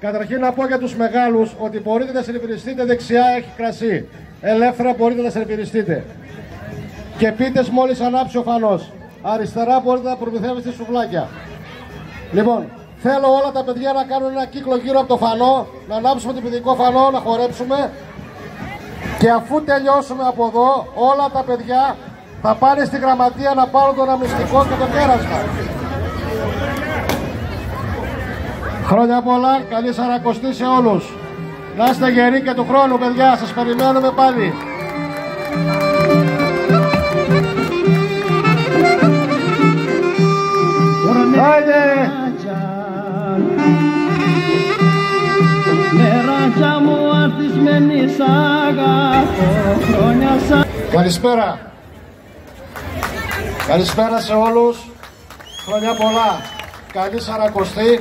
Καταρχήν να πω για τους μεγάλους ότι μπορείτε να σερβιριστείτε δεξιά, έχει κρασί. Ελεύθερα μπορείτε να σερβιριστείτε. Και πίτες μόλις ανάψει ο φανός. Αριστερά μπορείτε να προμηθεύεστε σουβλάκια. Λοιπόν, θέλω όλα τα παιδιά να κάνουν ένα κύκλο γύρω από το φανό, να ανάψουμε το παιδικό φανό, να χορέψουμε. Και αφού τελειώσουμε από εδώ, όλα τα παιδιά θα πάνε στη γραμματεία να πάρουν τον αμνηστικό και το κέρασμα. Χρόνια πολλά, καλή Σαρακοστή σε όλους. Να είστε γεροί και του χρόνου, παιδιά, σας περιμένουμε πάλι. Άιντε! Καλησπέρα. Καλησπέρα σε όλους. Χρόνια πολλά. Καλή Σαρακοστή.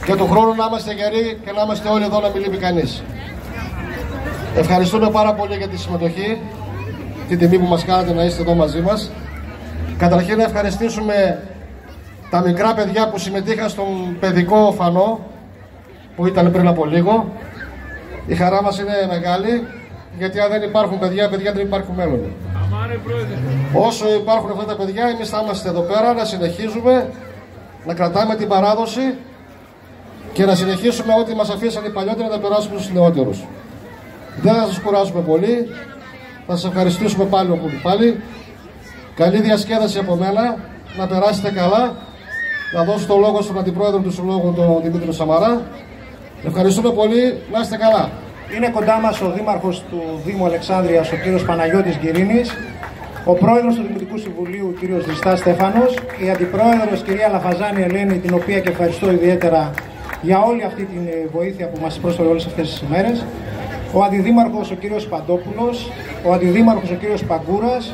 Και του χρόνου να είμαστε γεροί και να είμαστε όλοι εδώ, να μην λείπει κανείς. Ευχαριστούμε πάρα πολύ για τη συμμετοχή, την τιμή που μας κάνατε να είστε εδώ μαζί μας. Καταρχήν να ευχαριστήσουμε τα μικρά παιδιά που συμμετείχαν στον παιδικό φανό που ήταν πριν από λίγο. Η χαρά μας είναι μεγάλη, γιατί αν δεν υπάρχουν παιδιά, παιδιά δεν υπάρχουν μέλλον. Όσο υπάρχουν αυτά τα παιδιά, εμείς θα είμαστε εδώ πέρα να συνεχίζουμε να κρατάμε την παράδοση και να συνεχίσουμε ό,τι μας αφήσαν οι παλιότεροι να τα περάσουμε στους νεότερους. Δεν θα σας κουράσουμε πολύ. Θα σας ευχαριστήσουμε πάλι. Καλή διασκέδαση από μένα. Να περάσετε καλά. Να δώσω το λόγο στον Αντιπρόεδρο του Συλλόγου, τον Δημήτριο Σαμαρά. Ευχαριστούμε πολύ. Να είστε καλά. Είναι κοντά μας ο Δήμαρχος του Δήμου Αλεξάνδρειας, ο κύριος Παναγιώτης Γκυρίνης, ο Πρόεδρος του Δημοτικού Συμβουλίου, κύριος Δριστάς Στέφανος, η Αντιπρόεδρος, κυρία Λαφαζάνη Ελένη, την οποία και ευχαριστώ ιδιαίτερα για όλη αυτή τη βοήθεια που μας πρόσφερε όλες αυτές τις ημέρες, ο Αντιδήμαρχος, ο κύριος Παντόπουλος, ο Αντιδήμαρχος, ο κύριος Παγκούρας,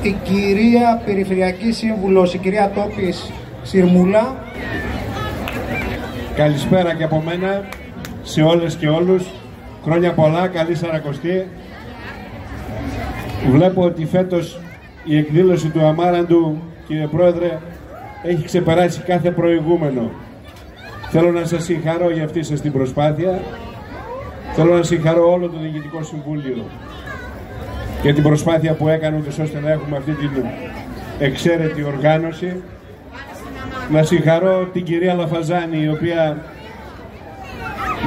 η κυρία Περιφερειακή Σύμβουλος, η κυρία Τόπης Σιρμούλα. Καλησπέρα και από μένα σε όλες και όλους. Χρόνια πολλά, καλή Σαρακοστή. Βλέπω ότι φέτος η εκδήλωση του Αμάραντου, κύριε Πρόεδρε, έχει ξεπεράσει κάθε προηγούμενο. Θέλω να σας συγχαρώ για αυτή σας την προσπάθεια. Θέλω να συγχαρώ όλο το Διοικητικό Συμβούλιο για την προσπάθεια που έκανε ώστε να έχουμε αυτή την εξαίρετη οργάνωση. Να συγχαρώ την κυρία Λαφαζάνη, η οποία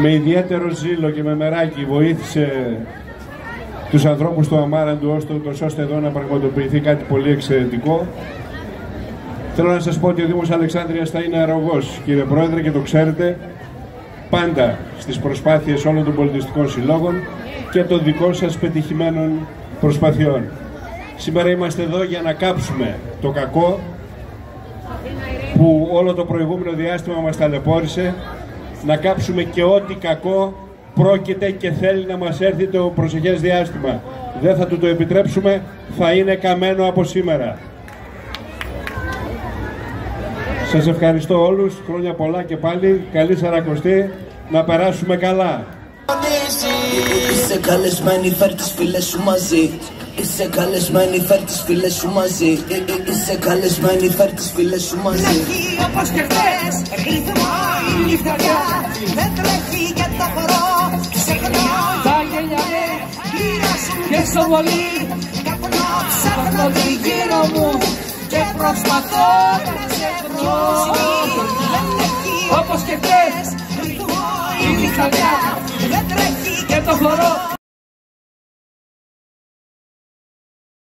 με ιδιαίτερο ζήλο και με μεράκι βοήθησε τους ανθρώπους του Αμάραντου ώστε εδώ να πραγματοποιηθεί κάτι πολύ εξαιρετικό. Θέλω να σας πω ότι ο Δήμος Αλεξάνδρειας θα είναι αρρωγός, κύριε Πρόεδρε, και το ξέρετε, πάντα στις προσπάθειες όλων των πολιτιστικών συλλόγων και των δικών σας πετυχημένων προσπαθειών. Σήμερα είμαστε εδώ για να κάψουμε το κακό που όλο το προηγούμενο διάστημα μας ταλαιπώρησε, να κάψουμε και ό,τι κακό πρόκειται και θέλει να μας έρθει το προσεχές διάστημα. Δεν θα του το επιτρέψουμε, θα είναι καμένο από σήμερα. Σας ευχαριστώ όλους, χρόνια πολλά και πάλι, καλή Σαρακοστή, να περάσουμε καλά. Είσαι καλεσμένη, φέρ τις φίλες σου μαζί. Είσαι καλεσμένη, φέρ τις φίλες σου μαζί. Είσαι καλεσμένη, φέρ τις φίλες σου μαζί. Τρέχει όπως και χθες, ρυθμό η φθοριά. Δεν τρέχει και το χορό, ξεχνώ τα γέλια με γύρω σου και στο βολί. Καπνώ, ψάχνω γύρω μου και προσπαθώ να σε βρω. Όπως και χθες, ρυθμό η φθοριά.